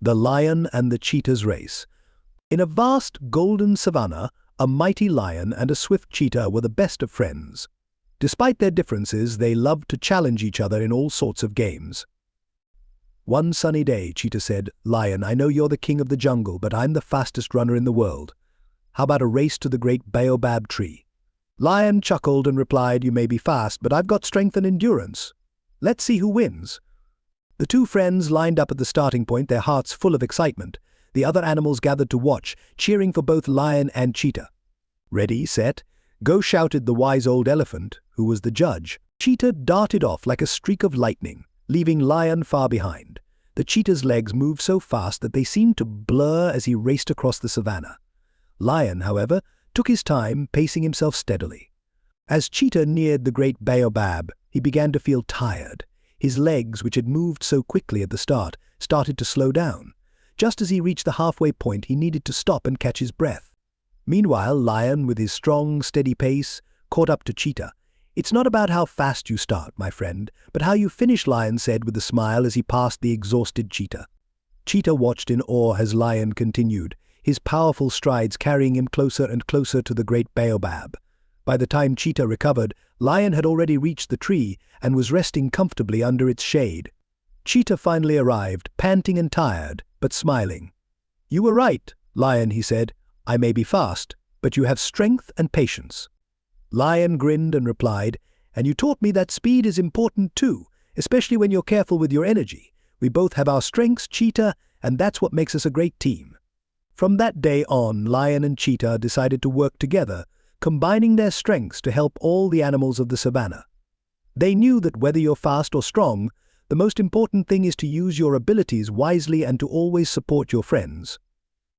The Lion and the Cheetah's Race. In a vast golden savanna, a mighty lion and a swift cheetah were the best of friends. Despite their differences, they loved to challenge each other in all sorts of games. One sunny day, Cheetah said, "Lion, I know you're the king of the jungle, but I'm the fastest runner in the world. How about a race to the great baobab tree?" Lion chuckled and replied, "You may be fast, but I've got strength and endurance. Let's see who wins." The two friends lined up at the starting point, their hearts full of excitement. The other animals gathered to watch, cheering for both Lion and Cheetah. "Ready, set, go," shouted the wise old elephant, who was the judge. Cheetah darted off like a streak of lightning, leaving Lion far behind. The cheetah's legs moved so fast that they seemed to blur as he raced across the savanna. Lion, however, took his time, pacing himself steadily. As Cheetah neared the great baobab, he began to feel tired. His legs, which had moved so quickly at the start, started to slow down. Just as he reached the halfway point, he needed to stop and catch his breath. Meanwhile, Lion, with his strong, steady pace, caught up to Cheetah. "It's not about how fast you start, my friend, but how you finish," Lion said with a smile as he passed the exhausted Cheetah. Cheetah watched in awe as Lion continued, his powerful strides carrying him closer and closer to the great baobab. By the time Cheetah recovered, Lion had already reached the tree and was resting comfortably under its shade. Cheetah finally arrived, panting and tired, but smiling. "You were right, Lion," he said. "I may be fast, but you have strength and patience." Lion grinned and replied, "And you taught me that speed is important too, especially when you're careful with your energy. We both have our strengths, Cheetah, and that's what makes us a great team." From that day on, Lion and Cheetah decided to work together, combining their strengths to help all the animals of the savanna. They knew that whether you're fast or strong, the most important thing is to use your abilities wisely and to always support your friends.